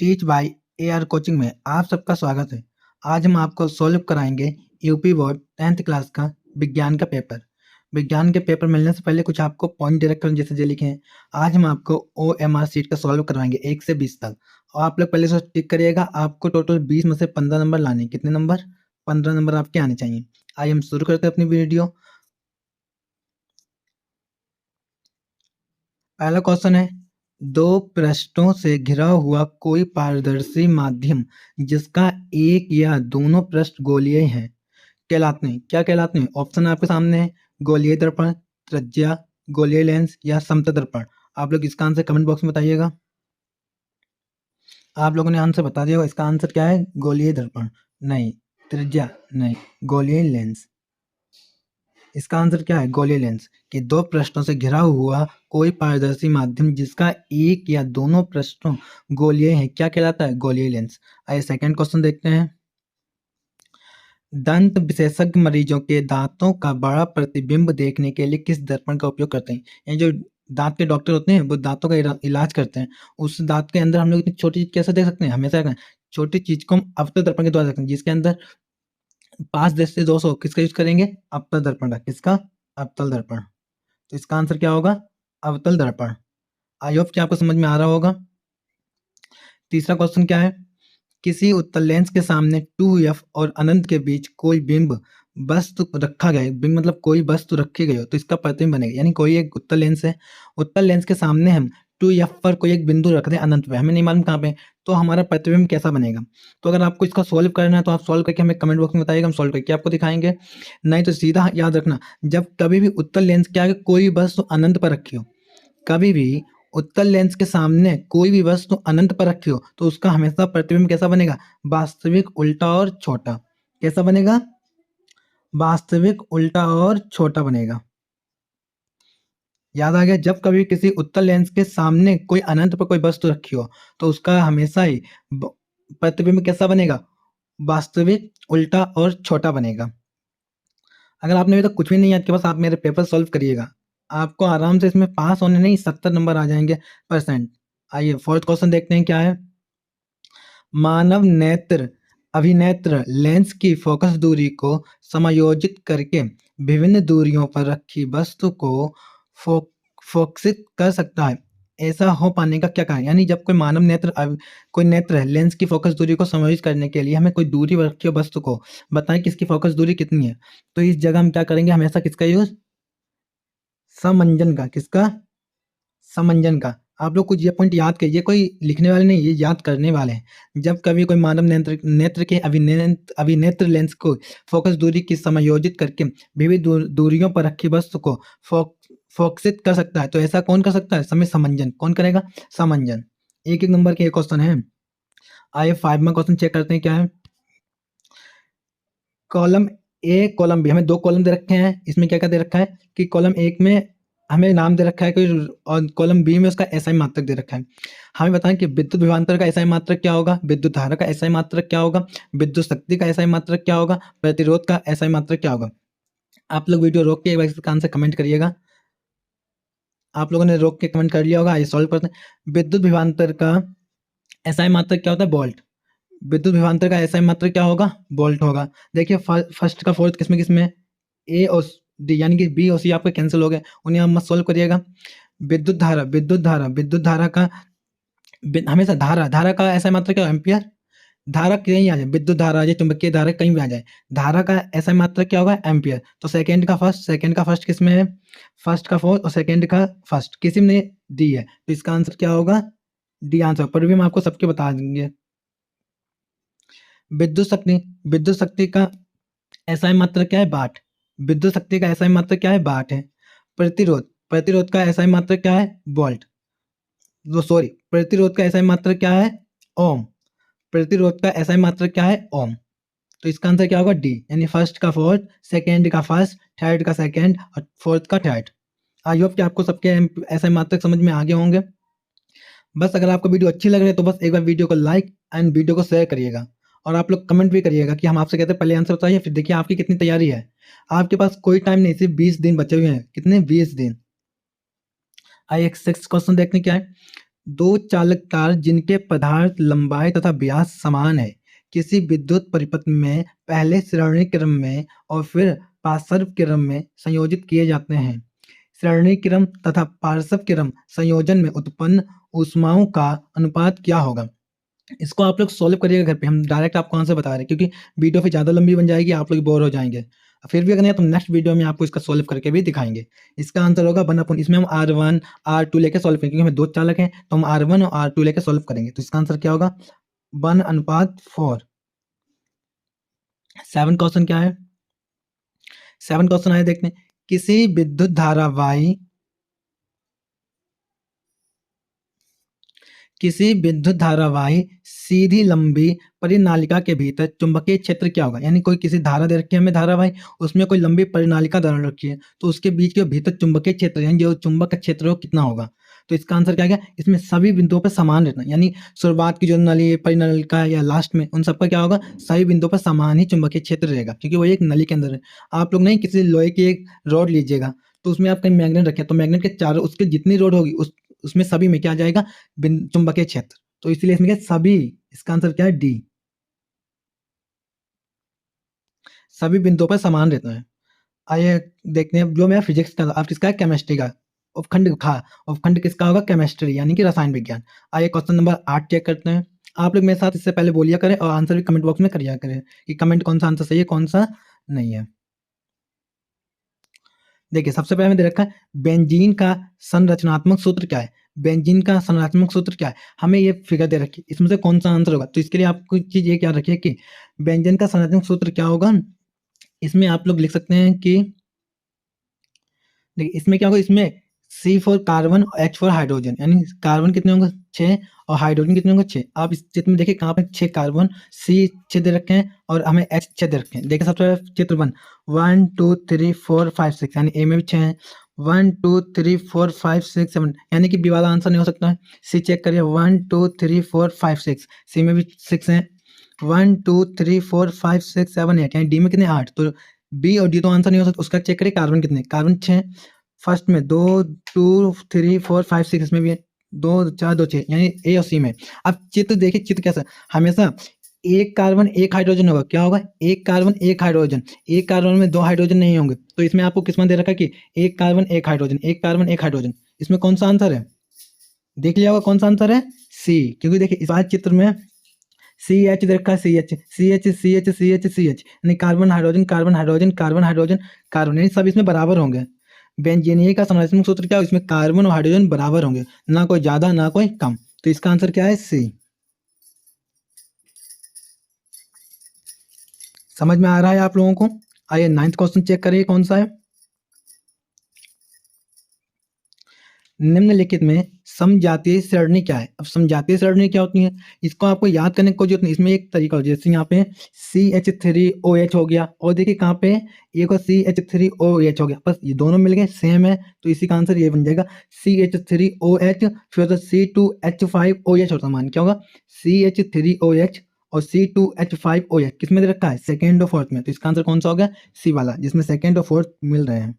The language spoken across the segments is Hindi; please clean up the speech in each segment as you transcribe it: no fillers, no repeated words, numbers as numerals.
टीच बाय एआर कोचिंग में आप सबका स्वागत है। आज हम आपको सॉल्व कराएंगे यूपी बोर्ड 10th क्लास का विज्ञान का पेपर। विज्ञान के पेपर मिलने से पहले कुछ आपको पॉइंट डायरेक्ट जैसे जो लिखे हैं, आज हम आपको OMR शीट का सॉल्व करवाएंगे 1 से 20 तक। और आप लोग पहले से टिक करिएगा, आपको टोटल 20 में से 15 नंबर लाने। कितने नंबर? 15 नंबर आपके आने चाहिए। आइए हम शुरू करते हैं अपनी वीडियो। पहला क्वेश्चन है, दो पृष्ठों से घिरा हुआ कोई पारदर्शी माध्यम जिसका एक या दोनों पृष्ठ गोलीय हैं कहलाते हैं। क्या कहलाते हैं? ऑप्शन आपके सामने है, गोलीय दर्पण, त्रिज्या, गोलीय लेंस या समतल दर्पण। आप लोग इसका आंसर कमेंट बॉक्स में बताइएगा। आप लोगों ने आंसर बता दिया होगा। इसका आंसर क्या है? गोलीय दर्पण नहीं, त्रिज्या नहीं, गोलीय लेंस। इसका आंसर क्या है? गोलीय लेंस। कि दो पृष्ठों से घिरा हुआ कोई पारदर्शी माध्यम जिसका एक या दोनों पृष्ठों गोलीय है, क्या कहलाता है? गोलीय लेंस। आइए सेकंड क्वेश्चन देखते हैं। दंत विशेषज्ञ मरीजों के दांतों का बड़ा प्रतिबिंब देखने के लिए किस दर्पण का उपयोग करते हैं? ये जो दांत के डॉक्टर होते हैं वो दांतों का इलाज करते हैं, उस दांत के अंदर हम लोग इतनी छोटी चीज कैसे देख सकते हैं? हमेशा छोटी चीज को हम अवतल दर्पण के द्वारा देखते हैं, जिसके अंदर 5 10 से 200 किसका यूज करेंगे? अवतल दर्पण का। किसका? अवतल दर्पण। तो इसका आंसर क्या होगा? अवतल दर्पण। आई होप कि आपको समझ में आ रहा होगा। तीसरा क्वेश्चन क्या है? किसी उत्तल लेंस के सामने 2f और अनंत के बीच कोई बिंब वस्तु रखा गया है। बिंब मतलब कोई वस्तु रखी गई हो तो इसका प्रतिबिंब बनेगा। यानी कोई एक उत्तल लेंस है, उत्तल लेंस के सामने हम 2f पर कोई एक बिंदु रख दें अनंत पे, हमें नहीं मालूम कहाँ पे, तो हमारा प्रतिबिंब कैसा बनेगा? तो अगर आपको इसका सॉल्व करना है तो आप सॉल्व करके हमें कमेंट बॉक्स में बताइएगा, हम सॉल्व करके आपको दिखाएंगे। नहीं तो सीधा याद रखना, जब कभी भी उत्तल लेंस के आगे कोई वस्तु अनंत पर रखी हो, कभी भी उत्तल लेंस के सामने कोई भी वस्तु अनंत पर रखी हो तो उसका हमेशा प्रतिबिंब कैसा बनेगा? वास्तविक, उल्टा और छोटा। कैसा बनेगा? वास्तविक, उल्टा और छोटा बनेगा। याद आ गया? जब कभी किसी उत्तल लेंस के सामने कोई अनंत पर कोई वस्तु रखी हो तो उसका हमेशा ही प्रतिबिंब कैसा बनेगा? वास्तविक, उल्टा और छोटा बनेगा। अगर आपने अभी तक कुछ भी नहीं याद किया, बस आप मेरे पेपर सॉल्व करिएगा, आपको आराम से इसमें पास होने नहीं 70 नंबर आ जाएंगे %। आइए फोर्थ क्वेश्चन देखते हैं क्या है। मानव नेत्र अभिनेत्र लेंस की फोकस दूरी को समायोजित करके विभिन्न दूरियों पर रखी वस्तु को फोकसित कर सकता है। ऐसा हो पाने का क्या कारण? यानी जब कोई मानव नेत्र कोई नेत्र है, लेंस की फोकस दूरी को समायोजित करने के लिए हमें कोई दूरी पर रखी वस्तु को बताएं कि इसकी फोकस दूरी कितनी है, तो इस जगह हम क्या करेंगे? हमेशा किसका यूज? समंजन का। किसका? समंजन का। आप लोग कुछ ये पॉइंट याद करिए, ये कोई लिखने वाले नहीं, ये याद करने वाले हैं। जब कभी कोई मानव नेत्र के अभिनेत्र लेंस को फोकस दूरी की समायोजित करके विविध दूरियों पर रखी वस्तु को फोकसित कर सकता है, तो ऐसा कौन कर सकता है? समय समंजन। कौन करेगा? समंजन। एक एक नंबर के एक क्वेश्चन है। आइए 5 में क्वेश्चन चेक करते हैं क्या है। कॉलम ए, कॉलम बी, हमें 2 कॉलम दे रखे हैं। इसमें क्या क्या दे रखा है कि कॉलम 1 में हमें नाम दे रखा है कोई, और कॉलम बी में उसका एसआई मात्रक दे रखा है। हमें बताएं कि विद्युत विभवांतर का एसआई मात्रक क्या होगा, विद्युत धारा का एसआई मात्रक क्या होगा, विद्युत शक्ति का एसआई मात्रक क्या होगा, प्रतिरोध का एसआई मात्रक क्या होगा। आप लोग वीडियो रोक के एक बार इसका आंसर कमेंट करिएगा। आप लोगों ने रोक के कमेंट कर लिया होगा। ये सॉल्व करते हैं। विद्युत विभवांतर का एसआई मात्रक क्या होता है? वोल्ट। विद्युत विभवांतर का एसआई मात्रक क्या होगा? वोल्ट होगा। देखिए फर्स्ट का फोर्थ किसमें किसमें? ए और डी, यानी कि बी और सी आपके कैंसिल हो गए, उन्हें आप मत सॉल्व करिएगा। विद्युत धारा, विद्युत धारा का हमेशा धारा का ऐसा मात्रा क्या? एम्पियर। धारा कहीं आ जाए, विद्युत धारा आ जाए, चुंबकीय धारा कहीं भी आ जाए, धारा का ऐसा मात्रा क्या होगा? एम्पियर। तो सेकंड का फर्स्ट किस में है? फर्स्ट का फोर्थ और सेकंड का फर्स्ट किसी में डी है, तो इसका आंसर क्या होगा? D answer. पर भी हम आपको सबके बता देंगे। विद्युत शक्ति का एसआई मात्रक क्या है? वाट। विद्युत शक्ति का एसआई मात्रक क्या है? वाट है। प्रतिरोध का एसआई मात्रक क्या है? वोल्ट। प्रतिरोध का एसआई मात्रक क्या है? ओम। प्रतिरोध का एसआई मात्रक क्या है? ओम। तो इसका आंसर क्या होगा? डी, यानी फर्स्ट का फोर्थ, सेकेंड का फर्स्ट, थर्ड का सेकेंड और फोर्थ का थर्ड। आई होप कि आपको सबके एसआई मात्रक समझ में आगे होंगे। बस अगर आपको वीडियो अच्छी लग रही है तो बस एक बार वीडियो को लाइक एंड वीडियो को शेयर करिएगा, और आप लोग कमेंट भी करिएगा कि हम आपसे कहते हैं पहले आंसर बताइए, फिर देखिए आपकी कितनी तैयारी है। आपके पास कोई टाइम नहीं, सिर्फ 20 दिन बचे हुए हैं। कितने? 20 दिन। आइए एक 6th क्वेश्चन देखने क्या है। दो चालक तार जिनके पदार्थ लंबाई तथा व्यास समान है किसी विद्युत परिपथ में पहले श्रेणी क्रम में और फिर पार्श्व क्रम में संयोजित किए जाते हैं। श्रेणी क्रम तथा पार्श्व क्रम संयोजन में उत्पन्न ऊष्माओं का अनुपात क्या होगा? इसको आप लोग सॉल्व करिएगा घर पे, हम डायरेक्ट आपको आंसर बता रहे हैं क्योंकि वीडियो फिर ज़्यादा लंबी बन जाएगी, आप लोग बोर हो जाएंगे। फिर भी अगर नहीं तो नेक्स्ट वीडियो में आपको इसका सॉल्व करके भी दिखाएंगे। इसका आंसर होगा 1/, इसमें हम R1 R2 लेके सॉल्व करेंगे क्योंकि हमें दो चालक हैं तो हम R1 और R2 लेके सॉल्व करेंगे। तो इसका आंसर क्या होगा? 1:4। 7 क्वेश्चन क्या है? 7 क्वेश्चन आए देखते हैं। किसी विद्युत धारावाही सीधी लंबी परिनालिका के भीतर चुंबकीय क्षेत्र क्या होगा? यानी कोई किसी धारा दे रखी है हमें धारावाही, उसमें कोई लंबी परिनालिका दे रखी है तो उसके बीच के भीतर चुंबकीय क्षेत्र यानी जो चुंबक का क्षेत्र है वो कितना होगा? तो इसका आंसर क्या गया? इसमें सभी बिंदुओं पर समान रहना, यानी शुरुआत की जो नली परिनालिका या लास्ट में उन सबका क्या होगा? सभी बिंदुओं पर समान ही चुंबकीय क्षेत्र रहेगा क्योंकि वो एक नली के अंदर है। आप लोग नहीं किसी लोहे की एक रॉड लीजिएगा तो उसमें आप कहीं मैग्नेट रखें तो मैग्नेट के चारों उसके जितनी रॉड होगी उसमें सभी में क्या आ जाएगा? चुंबकीय क्षेत्र। तो इसलिए इसमें क्या सभी, इसका आंसर क्या है? डी, सभी बिंदुओं पर समान रहता है। आइए देखते हैं जो मेरा फिजिक्स का, आप किसका है? केमिस्ट्री का। उपखंड किसका होगा? केमिस्ट्री यानी कि रसायन विज्ञान। आइए क्वेश्चन नंबर 8 चेक करते हैं। आप लोग मेरे साथ इससे पहले बोलिया करें और आंसर भी कमेंट बॉक्स में करिया करें कि कमेंट कौन सा आंसर सही है कौन सा नहीं है। देखिए सबसे पहले हमें दे रखा है बेंजीन का संरचनात्मक सूत्र क्या है? बेंजीन का संरचनात्मक सूत्र क्या है? हमें ये फिगर दे रखी है, इसमें से कौन सा आंसर होगा? तो इसके लिए आपको चीज ये क्या रखिए कि बेंजीन का संरचनात्मक सूत्र क्या होगा? इसमें आप लोग लिख सकते हैं कि देखिए इसमें क्या होगा? इसमें C4 कार्बन और H4 हाइड्रोजन, यानी कार्बन कितने होंगे? 6 और हाइड्रोजन कितने होंगे? 6। आप इस चित्र में देखिए कहाँ पे 6 कार्बन, C 6 दे रखे हैं और हमें H 6 दे रखे हैं। देखिए सबसे पहले चित्र 1 2 3 4 5 6 यानी ए में भी 6 है। 1 2 3 4 5 6 7 यानी कि बी वाला आंसर नहीं हो सकता है। सी चेक करिए 1 2 3 4 5 6, सी में भी 6 है। 1 2 3 4 5 6 7 8 यानी डी में कितने? 8। तो बी और डी तो आंसर नहीं हो सकता, उसका चेक करिए कार्बन कितने? कार्बन 6 फर्स्ट में, 2 2 3 4 5 6 इसमें भी है, 2 4 2 6 यानी ए और सी में। अब चित्र देखिए, चित्र कैसा? हमेशा एक कार्बन एक हाइड्रोजन होगा। क्या होगा? एक कार्बन एक हाइड्रोजन। एक कार्बन में दो हाइड्रोजन नहीं होंगे तो इसमें आपको किस्मत दे रखा है कि एक कार्बन एक हाइड्रोजन, एक कार्बन एक हाइड्रोजन। इसमें कौन सा आंसर है? देख लिया होगा कौन सा आंसर है? सी। क्योंकि देखिए इस बार चित्र में सी एच दे रखा है, C H C H C H C H C H यानी carbon hydrogen carbon hydrogen carbon hydrogen carbon, यानी सब इसमें बराबर होंगे। बेंजीन का संरचनात्मक सूत्र क्या है? इसमें कार्बन और हाइड्रोजन बराबर होंगे, ना कोई ज्यादा ना कोई कम। तो इसका आंसर क्या है? सी। समझ में आ रहा है आप लोगों को? आइए 9th क्वेश्चन चेक करिए कौन सा है। निम्नलिखित में समजातीय सरणी क्या है? अब समजातीय सरणी क्या होती है इसको आपको याद करने की कोई जरूरत नहीं। इसमें एक तरीका हो, जैसे यहाँ पे CH3OH हो गया और देखिए कहाँ पे एक और CH3OH हो गया, बस ये दोनों मिल गए सेम है तो इसी का आंसर ये बन जाएगा CH3OH। फिर तो C2H5OH होता मान क्या होगा? CH3OH और C2H5OH किस में दे रखा है? सेकेंड और फोर्थ में। तो इसका आंसर कौन सा हो गया? सी वाला, जिसमें सेकेंड और फोर्थ मिल रहे हैं।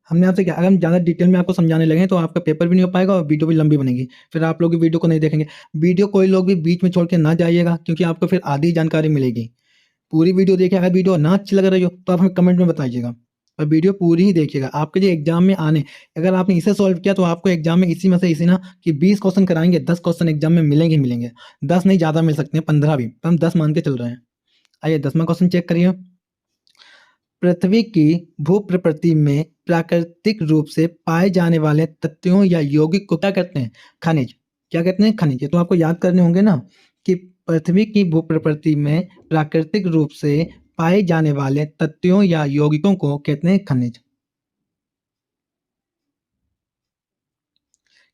हमने आपसे क्या, अगर हम ज़्यादा डिटेल में आपको समझाने लगे तो आपका पेपर भी नहीं हो पाएगा और वीडियो भी लंबी बनेगी, फिर आप लोग वीडियो को नहीं देखेंगे। वीडियो कोई लोग भी बीच में छोड़ के ना जाइएगा क्योंकि आपको फिर आधी जानकारी मिलेगी। पूरी वीडियो देखिए, अगर वीडियो ना अच्छी लग रही हो तो आप हमें कमेंट में बताइएगा और वीडियो पूरी ही देखिएगा। आपके जो एग्जाम में आने, अगर आपने इसे सॉल्व किया तो आपको एग्जाम में इसी में से इसी ना कि 20 क्वेश्चन कराएंगे, 10 क्वेश्चन एग्जाम में मिलेंगे ही मिलेंगे। 10 नहीं ज़्यादा मिल सकते हैं, 15 भी, तो हम 10 मान के चल रहे हैं। आइए 10वां क्वेश्चन चेक करिए। पृथ्वी की भूप्रकृति में प्राकृतिक रूप से पाए जाने वाले तत्वों या यौगिक को क्या कहते हैं? खनिज। क्या कहते हैं? खनिज। ये तो आपको याद करने होंगे ना कि पृथ्वी की भूप्रकृति में प्राकृतिक रूप से पाए जाने वाले तत्वों या यौगिकों को कहते हैं खनिज।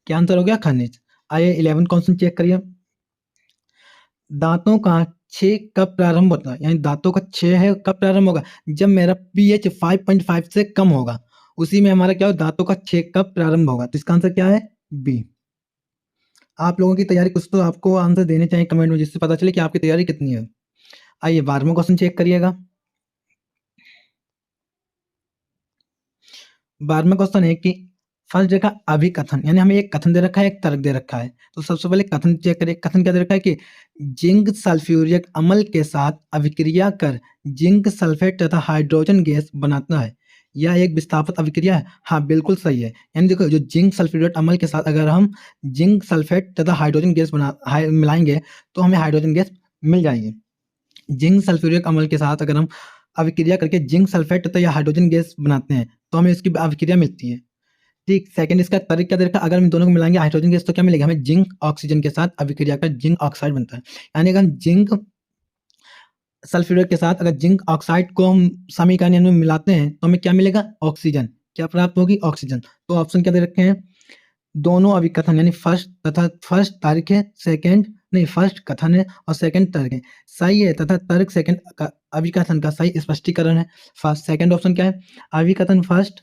क्या आंसर हो गया? खनिज। आइए 11 क्वेश्चन चेक करिए। दांतों का क्षय कब प्रारंभ होता है? यानी दांतों का क्षय है कब प्रारंभ होगा? जब मेरा पीएच 5.5 से कम होगा, उसी में हमारा क्या हो, दांतों का क्षय कब प्रारंभ होगा। तो इसका आंसर क्या है? बी। आप लोगों की तैयारी, कुछ तो आपको आंसर देने चाहिए कमेंट में जिससे पता चले कि आपकी तैयारी कितनी है। आइए 12वां क्वेश्चन चेक करिएगा। 12वां क्वेश्चन है कि फर्स्ट देखा अभिकथन, यानी हमें एक कथन दे रखा है, एक तर्क दे रखा है। तो सबसे पहले कथन चेक करिए। कथन क्या दे रखा है कि जिंक सल्फ्यूरिक अम्ल के साथ अभिक्रिया कर जिंक सल्फेट तथा हाइड्रोजन गैस बनाता है। यह एक विस्थापित अभिक्रिया है। हाँ, बिल्कुल सही है। यानी देखो, जो जिंक सल्फ्यूरेट अम्ल के साथ अगर हम जिंक सल्फेट तथा हाइड्रोजन गैस मिलाएंगे तो हमें हाइड्रोजन गैस मिल जाएगी। जिंक सल्फ्यूरिक अम्ल के साथ अगर हम अभिक्रिया करके जिंक सल्फेट तथा या हाइड्रोजन गैस बनाते हैं तो हमें इसकी अभिक्रिया मिलती है। ठीक, सेकंड इसका तरीका क्या तरीका, अगर हम दोनों को मिलाएंगे हाइड्रोजन गैस तो क्या मिलेगा हमें, जिंक ऑक्सीजन के साथ अभिक्रिया कर जिंक ऑक्साइड बनता है। यानी अगर हम जिंक सल्फ्यूरिक के साथ अगर जिंक ऑक्साइड को हम समीकरण में मिलाते हैं तो हमें क्या मिलेगा, ऑक्सीजन। क्या प्राप्त होगी, ऑक्सीजन। तो ऑप्शन क्या दे रखे हैं, दोनों अभिकथन यानी फर्स्ट तर्क है, सेकंड नहीं, फर्स्ट कथन है और सेकंड तर्क है सही है, तथा तर्क सेकंड का अभिकथन का सही स्पष्टीकरण है। फर्स्ट सेकंड ऑप्शन क्या है, अभिकथन फर्स्ट,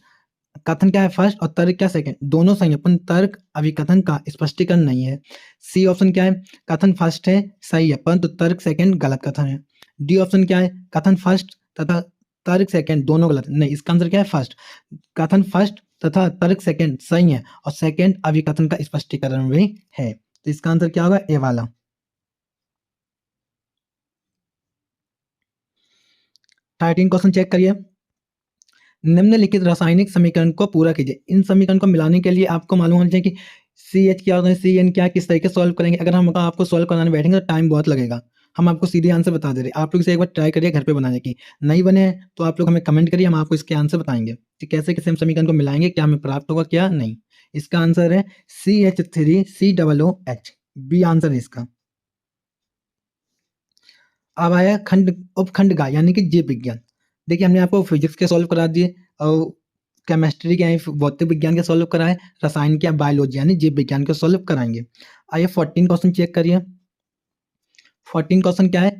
कथन क्या है फर्स्ट और तर्क क्या सेकंड, दोनों सही है, पर तर्क अभिकथन का स्पष्टीकरण नहीं है। सी ऑप्शन क्या है, कथन फर्स्ट है सही है परंतु तर्क सेकंड गलत कथन है। डी ऑप्शन क्या है, कथन फर्स्ट तथा तर्क सेकंड दोनों गलत है। नहीं, इसका आंसर क्या है, फर्स्ट। कथन फर्स्ट तथा तर्क सेकंड सही है और सेकंड अभिकथन का स्पष्टीकरण भी है। तो इसका आंसर क्या होगा, ए वाला। 13 क्वेश्चन चेक करिए। निम्नलिखित रासायनिक समीकरण को पूरा कीजिए। इन समीकरण को मिलाने के लिए आपको मालूम होना चाहिए कि CH क्या होता है, CN क्या, किस तरीके से सॉल्व करेंगे। अगर हम आपको सॉल्व कराने बैठेंगे तो टाइम बहुत लगेगा। हम आपको सीधे आंसर बता दे रहे हैं। आप लोग इसे एक बार ट्राई करिए घर पे बनाने की। नहीं बने हैं तो आप लोग हमें कमेंट करिए, हम आपको इसके आंसर बताएंगे कि कैसे कैसे हम समीकरण को मिलाएंगे, क्या हमें प्राप्त होगा क्या नहीं। इसका आंसर है CH3COOH, बी आंसर है इसका। अब आया खंड उपखंड का यानी कि जीव विज्ञान। देखिए, हमने आपको फिजिक्स के सॉल्व करा दिए और केमिस्ट्री के भौतिक विज्ञान के सॉल्व कराए, रसायन के बायोलॉजी यानी जीव विज्ञान के सॉल्व कराएंगे। आइए 14 क्वेश्चन चेक करिए। 14 क्वेश्चन क्या है,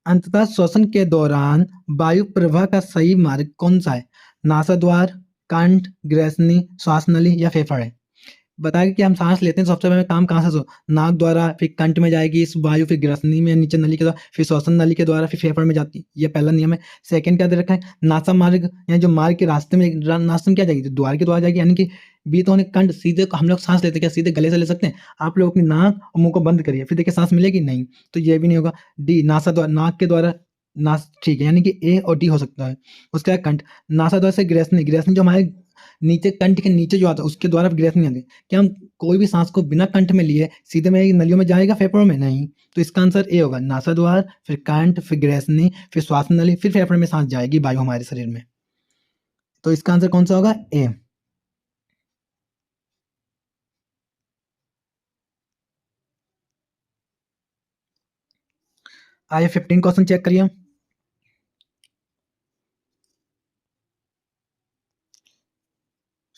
अंततः श्वसन के दौरान वायु प्रवाह का सही मार्ग कौन सा है, नासाद्वार, कंठ, ग्रसनी, श्वास नली या फेफड़े। बताया कि हम सांस लेते हैं सबसे पहले काम कहाँ से, नाक द्वारा, फिर कंठ में जाएगी इस वायु, फिर ग्रसनी में नीचे नली के द्वारा, फिर श्वसन नली के द्वारा, फिर फेफड़े में जाती है। ये पहला नियम है। सेकंड क्या दे रखा है, नासा मार्ग यानी जो मार्ग के रास्ते में, रास्ते में क्या जाएगी, तो द्वार के द्वारा जाएगी। यानी कि बी तो होने कंठ, सीधे हम लोग सांस लेते क्या सीधे गले से ले सकते हैं, आप लोग अपनी नाक और मुंह को बंद करिए फिर देखिए सांस मिलेगी, नहीं, तो ये भी नहीं होगा। डी नासा द्वारा, नाक के द्वारा, नास ठीक है, यानी कि ए और डी हो सकता है। उसके बाद कंठ, नासा द्वारा से ग्रसनी, ग्रसनी जो हमारे नीचे कंठ के नीचे जो आता है उसके द्वारा ग्रसनी आती है। क्या हम कोई भी सांस को बिना कंठ में लिए सीधे में नलियों में जाएगा फेफड़ों में, नहीं। तो इसका आंसर ए होगा, नासाद्वार, फिर कंठ, फिर ग्रसनी, फिर श्वास नली, फिर फेफड़े में सांस जाएगी वायु हमारे शरीर में। तो इसका आंसर कौन सा होगा, ए। आइए 15 क्वेश्चन चेक करिए।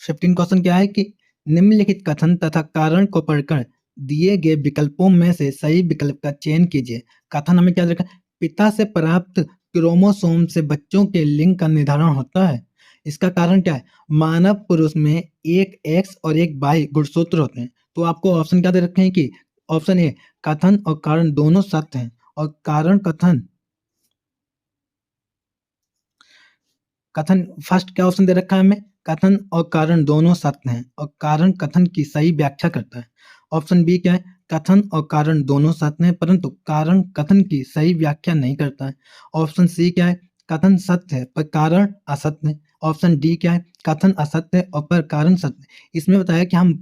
15 क्वेश्चन क्या है कि निम्नलिखित कथन तथा कारण को पढ़कर दिए गए विकल्पों में से सही विकल्प का चयन कीजिए। कथन हमें क्या देखा, पिता से प्राप्त क्रोमोसोम से बच्चों के लिंग का निर्धारण होता है। इसका कारण क्या है, मानव पुरुष में एक एक्स और एक वाई गुणसूत्र होते हैं। तो आपको ऑप्शन क्या दे रखे हैं कि ऑप्शन ए, कथन और कारण दोनों सत्य हैं और कारण कथन फर्स्ट क्या ऑप्शन दे रखा है हमें, कथन और कारण दोनों सत्य हैं और कारण कथन की सही व्याख्या करता है। ऑप्शन बी क्या है, कथन और कारण दोनों सत्य हैं परंतु कारण कथन की सही व्याख्या नहीं करता है। ऑप्शन सी क्या है, कथन सत्य है पर कारण असत्य है। ऑप्शन डी क्या है, कथन असत्य है और पर कारण सत्य है। इसमें बताया कि हम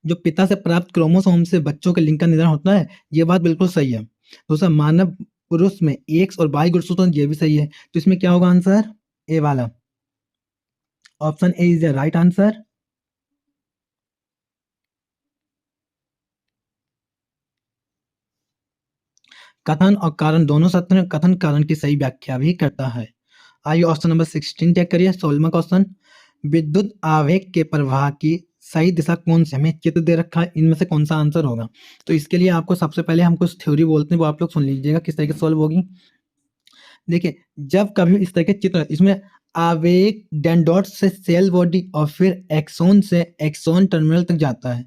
जो पिता से प्राप्त क्रोमोसोम से बच्चों के लिंग का निर्धारण होता है, ये बात बिल्कुल सही है। दूसरा, मानव पुरुष में एक्स और वाई गुणसूत्र, ये भी सही है। तो इसमें क्या होगा आंसर, ए वाला। Option A is the right answer. कथन और कारण दोनों सत्य हैं, कथन कारण की सही व्याख्या भी करता है। आइए ऑप्शन नंबर 16 चेक करिए। 16वां क्वेश्चन, विद्युत आवेग के प्रवाह की सही दिशा कौन सी, हमें चित्र दे रखा है, इनमें से कौन सा आंसर होगा। तो इसके लिए आपको सबसे पहले हम कुछ थ्योरी बोलते हैं, वो आप लोग सुन लीजिएगा किस तरीके से सॉल्व होगी। देखिए, जब कभी इस तरह के चित्र, इसमें आवेग डेंड्राइट से सेल बॉडी और फिर एक्सोन से एक्सोन टर्मिनल तक जाता है।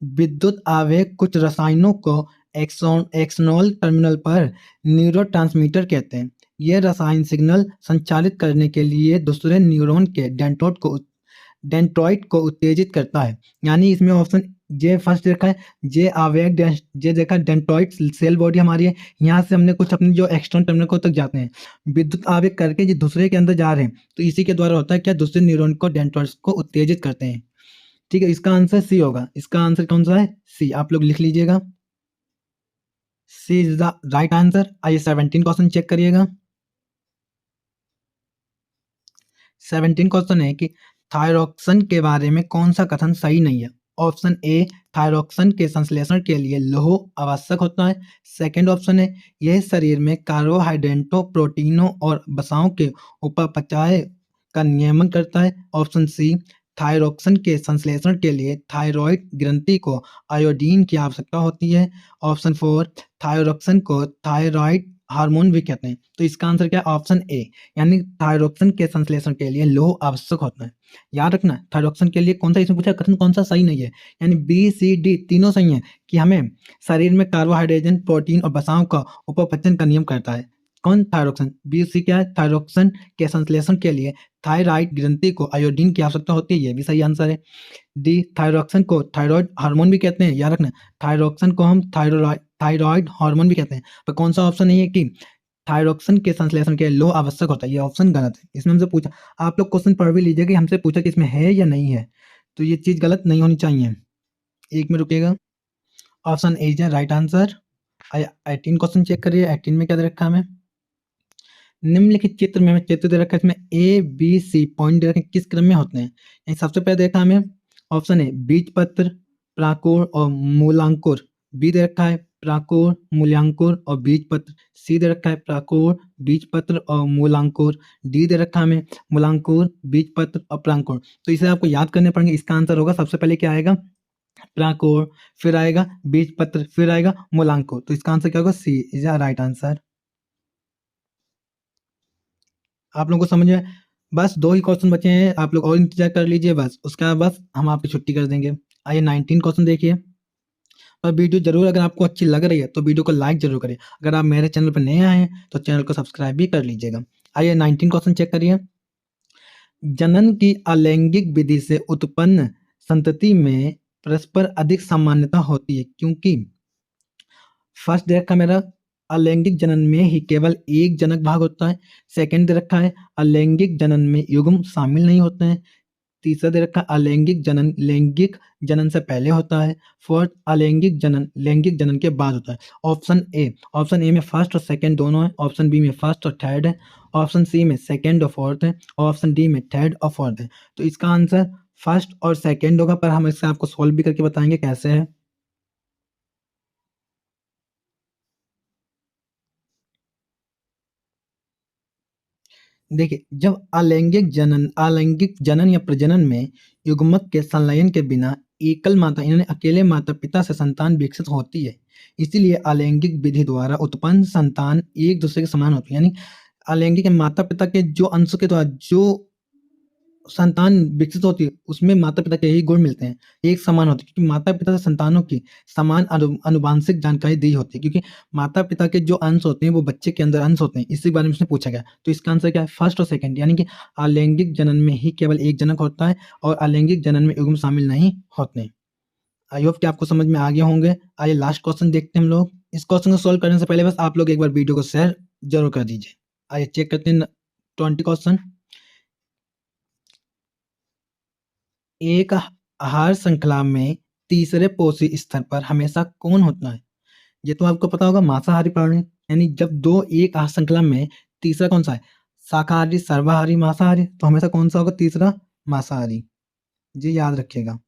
विद्युत आवेग कुछ रसायनों को एक्सोनल टर्मिनल पर न्यूरोट्रांसमीटर कहते हैं। ये रसायन सिग्नल संचारित करने के लिए दूसरे न्यूरॉन के डेंड्राइट को डेंड्रॉइट को उत्तेजित करता है। यानी इसमें ऑप्शन जे फर्स्ट देखा है, जे आवेग जे देखा डेंड्रॉइट सेल बॉडी हमारी है, यहाँ से हमने कुछ अपने जो एक्सटर्नल टर्मिनल को तक जाते हैं, विद्युत आवेग करके जो दूसरे के अंदर जा रहे हैं, तो इसी के द्वारा होता है क्या, दूसरे न्यूरॉन को डेंड्रॉइट्स को उत्तेजित करते हैं। ठीक है, इसका आंसर सी होगा। इसका आंसर कौन सा है? सी। आप लोग लिख लीजिएगा, सी इज द राइट आंसर। आइए 17 क्वेश्चन चेक करिएगा। 17 क्वेश्चन है कि थायरॉक्सन के बारे में कौन सा कथन सही नहीं है? ऑप्शन ए, थायरॉक्सन के संश्लेषण के लिए लौह आवश्यक होता है। सेकंड ऑप्शन है, यह शरीर में कार्बोहाइड्रेटों, प्रोटीनों और वसाओं के उपापचय का नियमन करता है। ऑप्शन सी, थायरॉक्सन के संश्लेषण के लिए थायरॉइड ग्रंथि को आयोडीन की आवश्यकता होती है। ऑप्शन 4, थायरॉक्सन को थायरॉइड हार्मोन भी कहते हैं। तो इसका आंसर क्या है? ऑप्शन ए, यानी थायरॉक्सन के संश्लेषण के लिए लौह आवश्यक होता है। याद रखना, थायरॉक्सन के लिए कौन सा, इसमें पूछा कथन कौन सा सही नहीं है, यानी बी सी डी तीनों सही है कि हमें शरीर में कार्बोहाइड्रेट, प्रोटीन और वसाओं का उपापचय का नियम करता है। कौन? थायरॉक्सन। बी सी क्या है? थायरॉक्सन के संश्लेषण के लिए थायराइड ग्रंथि को आयोडीन की आवश्यकता होती है, ये भी सही आंसर है। डी, थायरॉक्सन को थायरॉइड हार्मोन भी कहते हैं। याद रखना, थायरॉक्सन को हम थायरॉइड हार्मोन भी कहते हैं। पर कौन सा ऑप्शन नहीं है कि थायरॉक्सन के संश्लेषण के लिए लौह आवश्यक होता है, ये ऑप्शन गलत है। इसमें हमसे पूछा, आप लोग क्वेश्चन पढ़ भी लीजिए कि हमसे पूछा कि इसमें है या नहीं है, तो ये चीज़ गलत नहीं होनी चाहिए। एक में रुकेगा, option A is right answer. 18 question check करिए, 18 में क्या दे रखा है हमें? निम्नलिखित चित्र में हमें चित्र दे रखा है, इसमें ए बी सी पॉइंट दे रखे हैं, किस क्रम में होते हैं? सबसे पहले देखा हमें ऑप्शन ए, बीजपत्र, प्राकोर और मूलांकुर। बी दे रखा है प्राकोर, मूलांकुर और बीजपत्र। सी दे रखा है प्राकोर, बीजपत्र और मूलांकुर। डी दे रखा है हमें मूलांकुर, बीजपत्र और प्राकोर। तो इसे आपको याद करने पड़ेंगे। इसका आंसर होगा, सबसे पहले क्या आएगा? प्राकोर, फिर आएगा बीजपत्र, फिर आएगा मूलांकुर। तो इसका आंसर क्या होगा? सी इज द राइट आंसर। आप लोगों को समझ में, बस 2 ही क्वेश्चन बचे हैं, आप लोग और इंतजार कर लीजिए, बस उसके बाद बस हम आपकी छुट्टी कर देंगे। आइए 19 क्वेश्चन देखिए। और वीडियो जरूर, अगर आपको अच्छी लग रही है तो वीडियो को लाइक जरूर करिए। अगर आप मेरे चैनल पर नए आए हैं तो चैनल को सब्सक्राइब भी कर लीजिएगा। आइए 19 क्वेश्चन चेक करिए। जनन की अलैंगिक विधि से उत्पन्न संतति में परस्पर अधिक सामान्यता होती है, क्योंकि फर्स्ट दे रखा मेरा, अलैंगिक जनन में ही केवल एक जनक भाग होता है। सेकंड दे रखा है, अलैंगिक जनन में युग्म शामिल नहीं होते हैं। तीसरा दे रखा, अलैंगिक जनन लैंगिक जनन से पहले होता है। फोर्थ, अलैंगिक जनन लैंगिक जनन के बाद होता है। ऑप्शन ए में फर्स्ट और सेकंड दोनों है। ऑप्शन बी में फर्स्ट और थर्ड है। ऑप्शन सी में सेकंड और फोर्थ है। ऑप्शन डी में थर्ड और फोर्थ है। तो इसका आंसर फर्स्ट और सेकंड होगा, पर हम इससे आपको सॉल्व भी करके बताएंगे कैसे है। देखिए, जब अलैंगिक जनन या प्रजनन में युग्मक के संलयन के बिना एकल माता यानी अकेले माता पिता से संतान विकसित होती है, इसीलिए अलैंगिक विधि द्वारा उत्पन्न संतान एक दूसरे के समान होती है। यानी अलैंगिक माता पिता के जो अंश के द्वारा जो संतान विकसित होती है, उसमें माता पिता के ही गुण मिलते हैं, एक समान होते हैं, क्योंकि माता पिता से संतानों की समान अनुवांशिक जानकारी दी होती है, क्योंकि माता पिता के जो अंश होते हैं वो बच्चे के अंदर अंश होते हैं। इसी बारे में उसने पूछा गया। तो इसका आंसर क्या है? फर्स्ट और सेकंड, यानी कि अलैंगिक जनन में ही केवल एक जनक होता है और अलैंगिक जनन में युग्म शामिल नहीं होते। आई होप कि आपको समझ में आ गए होंगे। आइए लास्ट क्वेश्चन देखते हैं हम लोग। इस क्वेश्चन को सोल्व करने से पहले बस आप लोग एक बार वीडियो को शेयर जरूर कर दीजिए। आइए चेक करते हैं 20 क्वेश्चन। एक आहार श्रृंखला में तीसरे पोषी स्तर पर हमेशा कौन होता है? ये तो आपको पता होगा, मांसाहारी प्राणी। यानी जब दो एक आहार श्रृंखला में तीसरा कौन सा है? शाकाहारी, सर्वाहारी, मांसाहारी। तो हमेशा कौन सा होगा? तीसरा मांसाहारी। ये याद रखिएगा,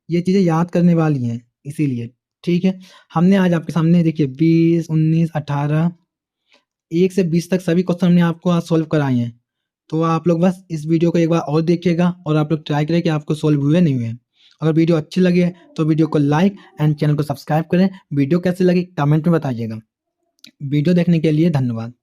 ये चीजें याद करने वाली हैं, इसीलिए। ठीक है, हमने आज आपके सामने देखिए 20, 19, 18, 1 से 20 तक सभी क्वेश्चन हमने आपको आज सोल्व कराए हैं। तो आप लोग बस इस वीडियो को एक बार और देखिएगा और आप लोग ट्राई करें कि आपको सोल्व हुए नहीं हुए। अगर वीडियो अच्छी लगी है तो वीडियो को लाइक एंड चैनल को सब्सक्राइब करें। वीडियो कैसी लगी कमेंट में बताइएगा। वीडियो देखने के लिए धन्यवाद।